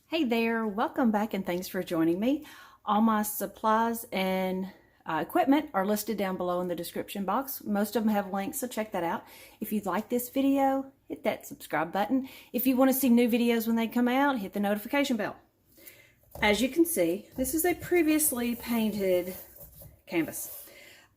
Hey there, welcome back and thanks for joining me. All my supplies and equipment are listed down below in the description box. Most of them have links, so check that out. If you like this video, hit that subscribe button. If you want to see new videos when they come out, hit the notification bell. As you can see, this is a previously painted canvas.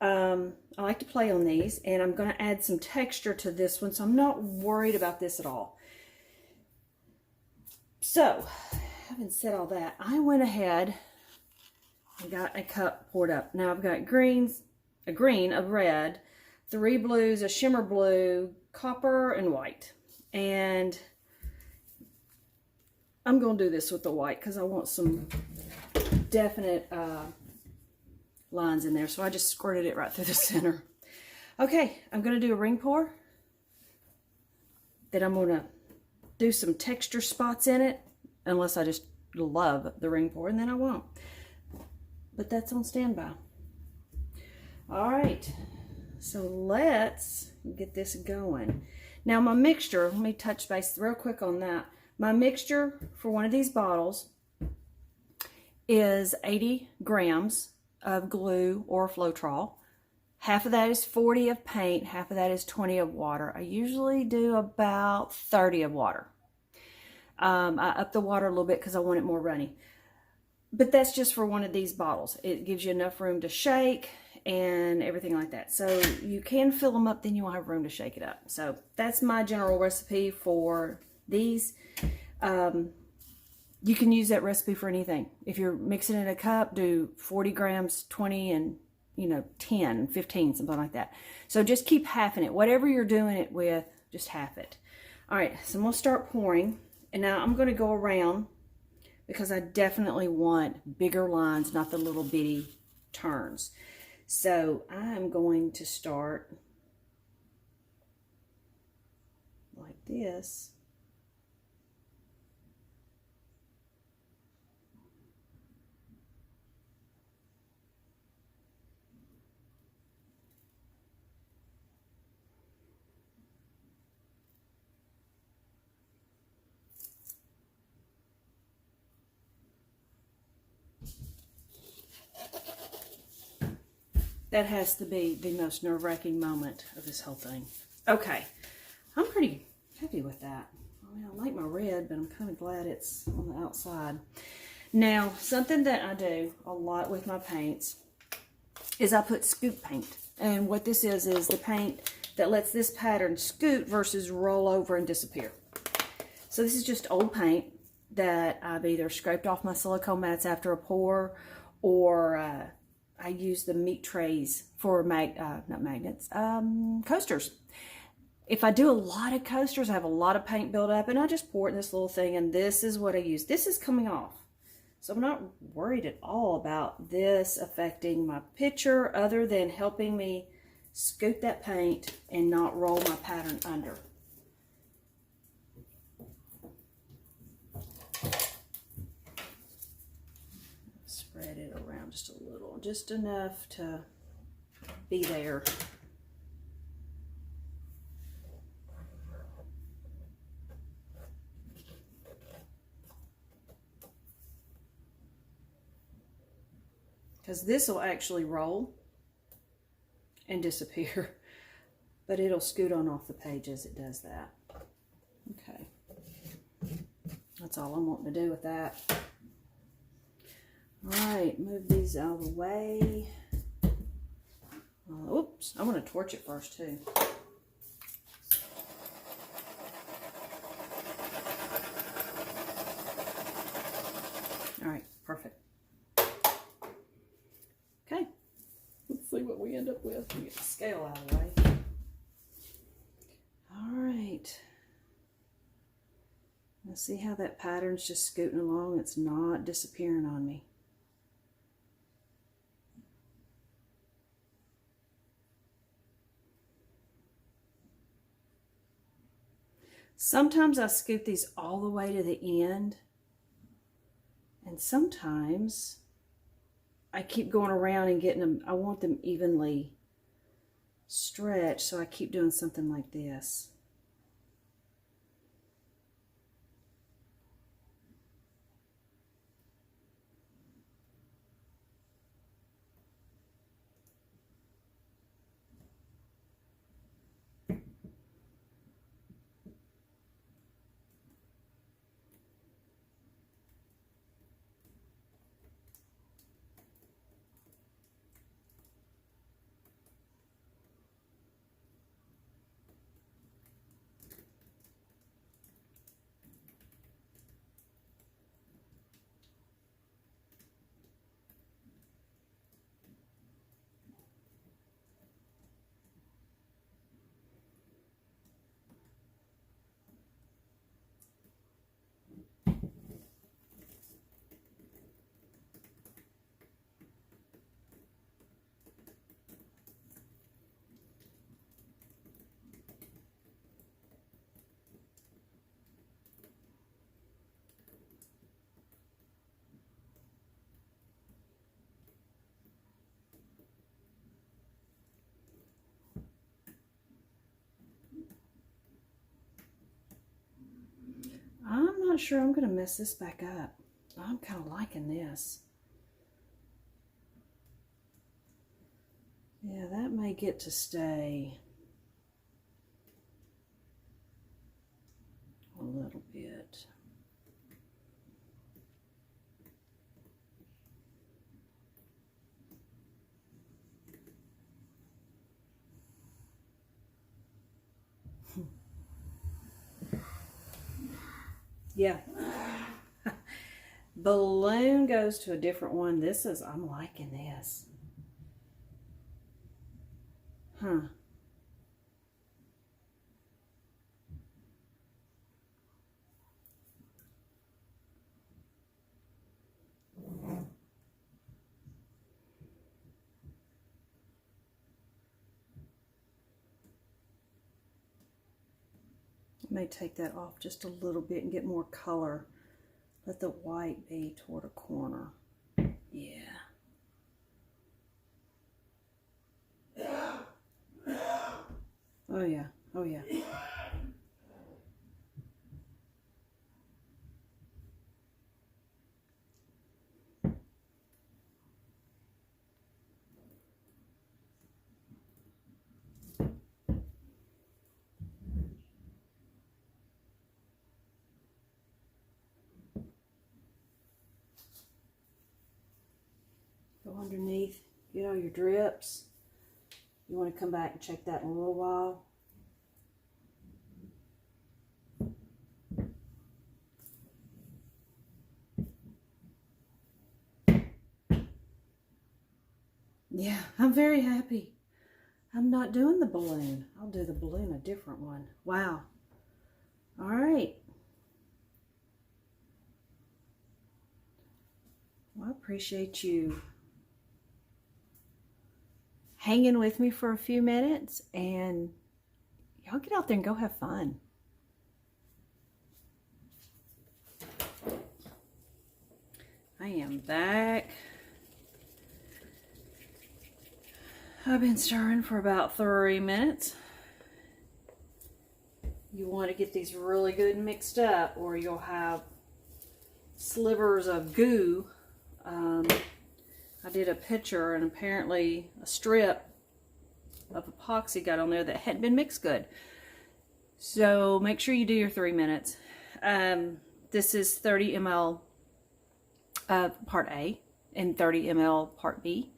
I like to play on these, and I'm going to add some texture to this one, so I'm not worried about this at all. So, having said all that, I went ahead and got a cup poured up. Now I've got greens, a green, a red, 3 blues, a shimmer blue, copper, and white. And I'm going to do this with the white because I want some definite lines in there. So I just squirted it right through the center. Okay, I'm going to do a ring pour. Then I'm going to do some texture spots in it, unless I just love the ring pour, and then I won't. But that's on standby. All right, so let's get this going. Now my mixture, let me touch base real quick on that. My mixture for one of these bottles is 80 grams of glue or Floetrol. Half of that is 40 of paint, half of that is 20 of water. I usually do about 30 of water. I up the water a little bit because I want it more runny. But that's just for one of these bottles. It gives you enough room to shake and everything like that. So you can fill them up, then you won't have room to shake it up. So that's my general recipe for these. You can use that recipe for anything. If you're mixing in a cup, do 40 grams, 20, and 10, 15, something like that. So just keep halving it. Whatever you're doing it with, just half it. All right, so I'm gonna start pouring. And now I'm gonna go around because I definitely want bigger lines, not the little bitty turns. So I'm going to start like this. That has to be the most nerve-wracking moment of this whole thing. Okay, I'm pretty happy with that. I mean, I like my red, but I'm kind of glad it's on the outside. Now, something that I do a lot with my paints is I put scoop paint. And what this is the paint that lets this pattern scoot versus roll over and disappear. So this is just old paint that I've either scraped off my silicone mats after a pour, or I use the meat trays for not magnets, coasters. If I do a lot of coasters, I have a lot of paint built up, and I just pour it in this little thing, and this is what I use. This is coming off. So I'm not worried at all about this affecting my picture, other than helping me scoop that paint and not roll my pattern under. Spread it around just a little, just enough to be there. Because this will actually roll and disappear, but it'll scoot on off the page as it does that. Okay, that's all I'm wanting to do with that. All right, move these out of the way. Oops, I want to torch it first too. All right, perfect. Okay, let's see what we end up with. We get the scale out of the way. All right. Now see how that pattern's just scooting along? It's not disappearing on me. Sometimes I scoop these all the way to the end, and sometimes I keep going around and getting them. I want them evenly stretched, so I keep doing something like this. not sure I'm going to mess this back up. I'm kind of liking this. Yeah, that may get to stay a little bit. Yeah. Balloon goes to a different one. This is, I'm liking this. Huh. May take that off just a little bit and get more color. Let the white be toward a corner. Yeah. Oh yeah, oh yeah. Go underneath, get all your drips. You want to come back and check that in a little while. Yeah, I'm very happy. I'm not doing the balloon. I'll do the balloon a different one. Wow. All right. Well, I appreciate you hanging with me for a few minutes, and y'all get out there and go have fun. I am back. I've been stirring for about 3 minutes. You want to get these really good mixed up, or you'll have slivers of goo. I did a picture, and apparently a strip of epoxy got on there that hadn't been mixed good. So make sure you do your 3 minutes. This is 30 ml part A and 30 ml part B.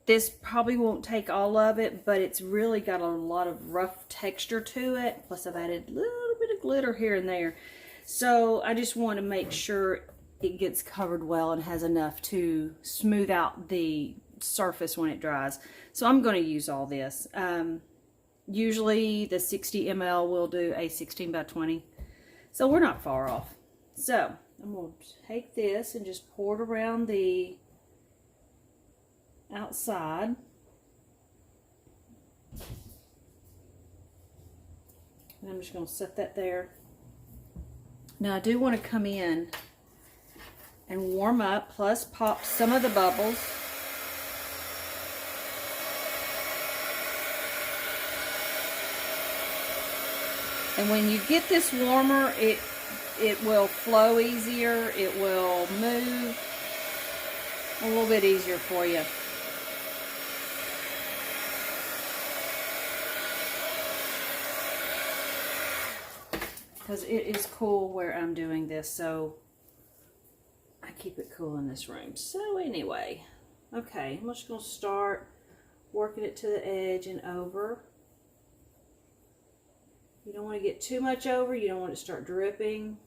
This probably won't take all of it, but it's really got a lot of rough texture to it. Plus I've added a little bit of glitter here and there. So I just want to make sure it gets covered well and has enough to smooth out the surface when it dries. So I'm going to use all this. Usually the 60 ml will do a 16 by 20. So we're not far off. So I'm going to take this and just pour it around the outside. And I'm just going to set that there. Now I do want to come in and warm up, plus pop some of the bubbles. And when you get this warmer, it will flow easier, it will move a little bit easier for you. Because it is cool where I'm doing this, so I keep it cool in this room. So anyway, okay, I'm just going to start working it to the edge and over. You don't want to get too much over, you don't want it to start dripping.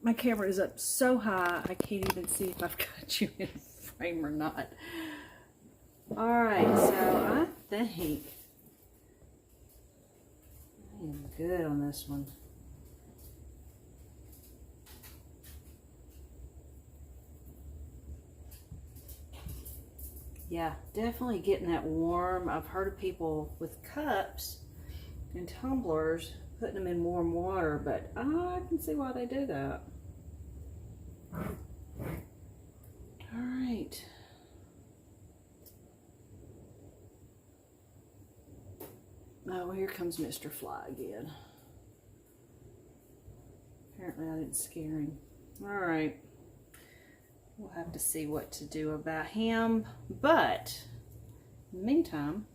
my camera is up so high, I can't even see if I've got you in frame or not. Alright, so I think I am good on this one. Yeah, definitely getting that warm. I've heard of people with cups and tumblers putting them in warm water, but I can see why they do that. All right. Oh, here comes Mr. Fly again. Apparently I didn't scare him. All right. We'll have to see what to do about him, but in the meantime,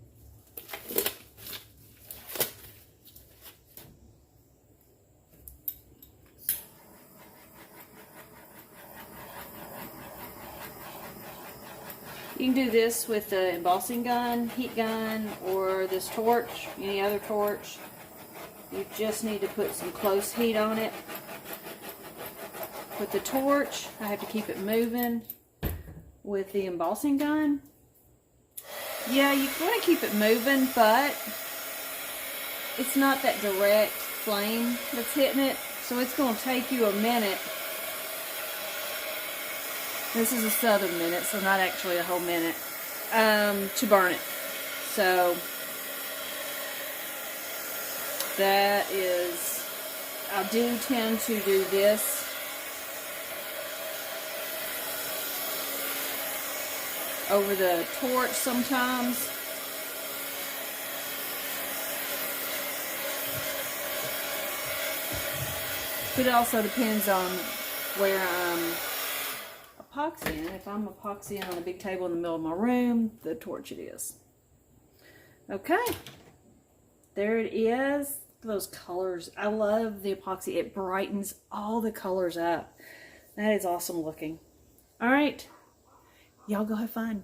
you can do this with the embossing gun, heat gun, or this torch, any other torch. You just need to put some close heat on it. With the torch, I have to keep it moving. With the embossing gun, yeah, you want to keep it moving, but it's not that direct flame that's hitting it, so it's going to take you a minute. This is a southern minute, so not actually a whole minute, to burn it. So that is, I do tend to do this over the torch sometimes. But it also depends on where I'm epoxying. If I'm epoxying on a big table in the middle of my room, the torch it is. Okay, there it is. Those colors, I love the epoxy. It brightens all the colors up. That is awesome looking. All right. Y'all go have fun.